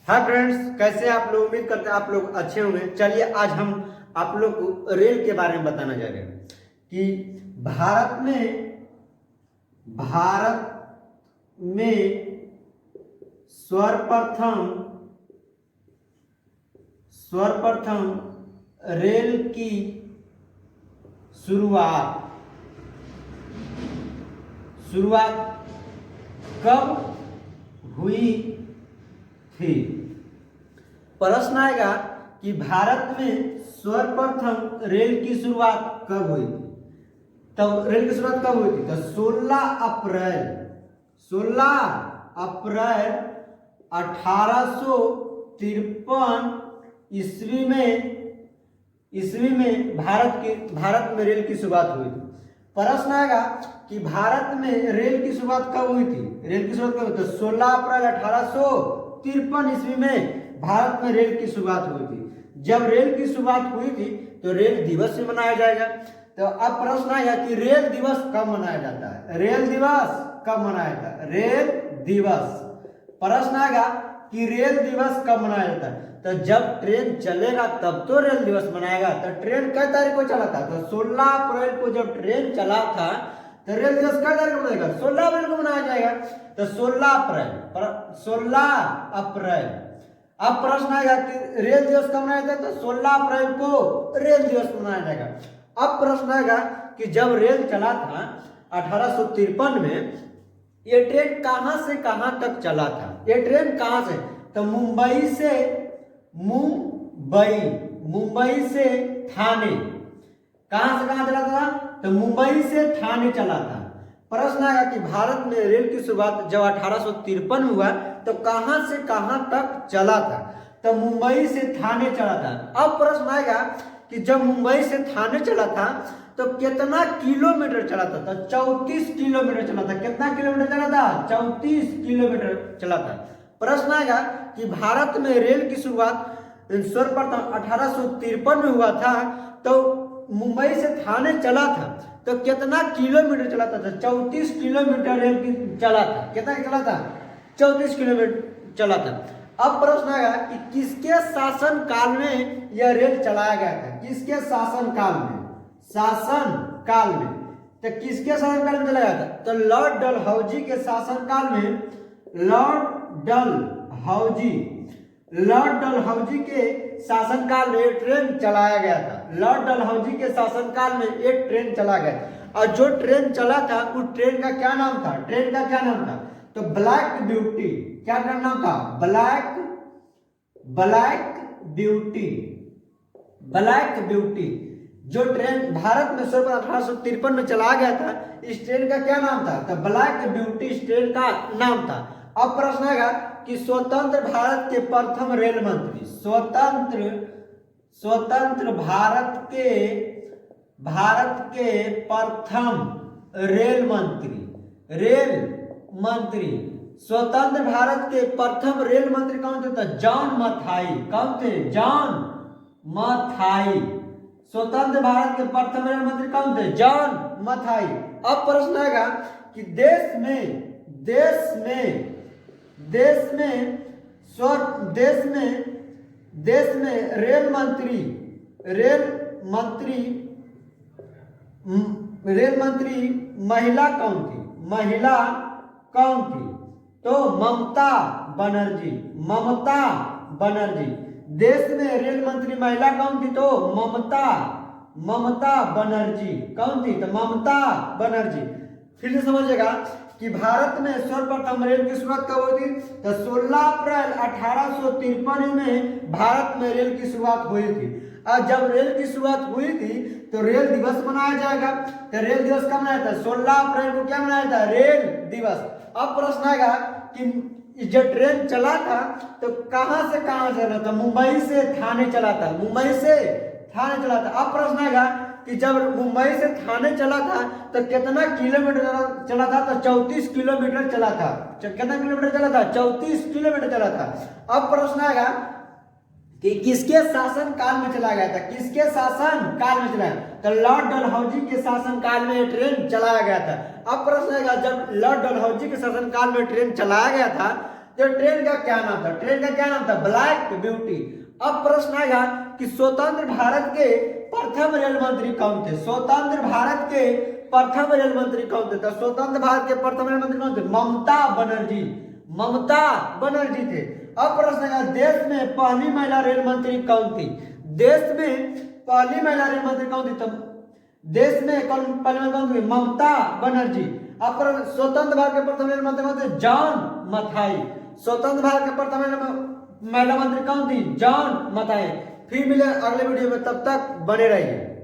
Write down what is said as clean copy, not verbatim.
Hi friends, कैसे आप लोग? उम्मीद करते हैं आप लोग अच्छे होंगे। चलिए आज हम आप लोग को रेल के बारे में बताना जा रहे हैं कि भारत में सर्वप्रथम रेल की शुरुआत कब हुई थी? प्रश्न आएगा कि भारत में सर्वप्रथम रेल की शुरुआत कब हुई थी। तब रेल की शुरुआत कब हुई थी? तो 16 अप्रैल 1853 ईस्वी में भारत में रेल की शुरुआत हुई थी। प्रश्न आएगा कि भारत में रेल की शुरुआत कब हुई थी? रेल की शुरुआत कब हुई? तो 16 अप्रैल 1853 ईस्वी में भारत में रेल की शुरुआत हुई थी। जब रेल की शुरुआत हुई थी तो रेल दिवस भी मनाया जाएगा। तो अब प्रश्न आएगा कि रेल दिवस कब मनाया जाता है? रेल दिवस कब मनाया जाता है? रेल दिवस। प्रश्न आएगा कि रेल दिवस कब मनाया जाता है? तो जब ट्रेन चलेगा तब तो रेल दिवस मनाएगा। तो ट्रेन कै तारीख को चला था? तो 16 अप्रैल को जब ट्रेन चला था तो रेल दिवस कै तारीख को मनाएगा? 16 अप्रैल को मनाया जाएगा। तो 16 अप्रैल। अब प्रश्न आएगा कि रेल दिवस कब मनाया जाता है? तो 16 अप्रैल को रेल दिवस मनाया जाएगा। अब प्रश्न आएगा कि जब रेल चला था 1853 में, ये ट्रेन कहां से कहां तक चला था? ये ट्रेन कहां से? तो मुंबई से थाने। कहां से कहां चला था? तो मुंबई से थाने चला था। प्रश्न आएगा कि भारत में रेल की शुरुआत जब 1853 में हुआ तो कहां से कहां तक चला था? तो मुंबई से थाने चला था। अब प्रश्न आएगा कि जब मुंबई से थाने चला था तो कितना किलोमीटर चला था? तो 34 किलोमीटर चला था। कितना किलोमीटर चला था? 34 किलोमीटर चला था। प्रश्न आएगा कि भारत में रेल की शुरुआत सर्वप्रथम 1853 में हुआ था तो मुंबई से थाने चला था तो कितना किलोमीटर चला था? तो 34 किलोमीटर रेल की चला था। कितना चला था? 34 किलोमीटर चला था। अब प्रश्न आएगा कि किसके शासन काल में यह रेल चलाया गया था? किसके शासन काल में? तो किसके शासन काल में चलाया गया था? तो लॉर्ड डलहौजी के शासन काल में, लॉर्ड डलहौजी के शासनकाल में एक ट्रेन चलाया गया था। लॉर्ड डलहौजी के शासनकाल में एक ट्रेन चला गया और जो ट्रेन चला था उस ट्रेन का क्या नाम था? ट्रेन का क्या नाम था? तो ब्लैक ब्यूटी। क्या नाम था? Black beauty. जो ट्रेन भारत में सर्वप्रथम 1853 में चलाया गया था, इस ट्रेन का क्या नाम था? तो ब्लैक ब्यूटी इस ट्रेन का नाम था। अब प्रश्न आएगा कि स्वतंत्र भारत के प्रथम रेल मंत्री, स्वतंत्र भारत के प्रथम रेल मंत्री स्वतंत्र भारत के प्रथम रेल मंत्री कौन थे? तो जॉन मथाई। कौन थे? जॉन मथाई। स्वतंत्र भारत के प्रथम रेल मंत्री कौन थे? जॉन मथाई। अब प्रश्न आएगा कि देश में रेल मंत्री महिला कौन थी? तो ममता बनर्जी। देश में रेल मंत्री महिला कौन थी? तो ममता बनर्जी। कौन थी? तो ममता बनर्जी। फिर से समझिएगा कि भारत में सर्वप्रथम रेल की शुरुआत कब हुई थी? तो 16 अप्रैल 1853 में भारत में रेल की शुरुआत हुई थी। और जब रेल की शुरुआत हुई थी तो रेल दिवस मनाया जाएगा। तो रेल दिवस कब मनाया था? 16 अप्रैल को क्या मनाया था? रेल दिवस। अब प्रश्न आएगा कि जब ट्रेन चला था तो कहां से कहां चला था? मुंबई से थाने चला था। अब प्रश्न आएगा कि जब मुंबई से थाने चला था तो कितना किलोमीटर चला था? तो 34 किलोमीटर चला था। कितना किलोमीटर चला था? 34 किलोमीटर चला था। अब प्रश्न आएगा कि किसके शासन काल में चलाया गया था? किसके शासन काल में चलाया? तो लॉर्ड डलहौजी के शासन काल में ट्रेन चलाया गया था। अब प्रश्न आएगा जब लॉर्ड डलहौजी के शासन काल में ट्रेन चलाया गया था तो ट्रेन का क्या नाम था? ट्रेन का क्या नाम था? Black beauty. अब प्रश्न आएगा कि स्वतंत्र भारत के प्रथम रेल मंत्री कौन थे? स्वतंत्र भारत के प्रथम रेल मंत्री कौन थे? तो स्वतंत्र भारत के प्रथम रेल मंत्री कौन थे? ममता बनर्जी। ममता बनर्जी थे। अब प्रश्न है देश में पहली महिला रेल मंत्री कौन थी? देश में पहली महिला रेल मंत्री कौन थी? तो देश में पहली महिला कौन थी? ममता बनर्जी। अब स्वतंत्र भारत के प्रथम रेल मंत्री कौन थे? जॉन मथाई। स्वतंत्र भारत के प्रथम महिला मंत्री कौन थी? जॉन मथाई। फिर मिले अगले वीडियो में, तब तक बने रहिए।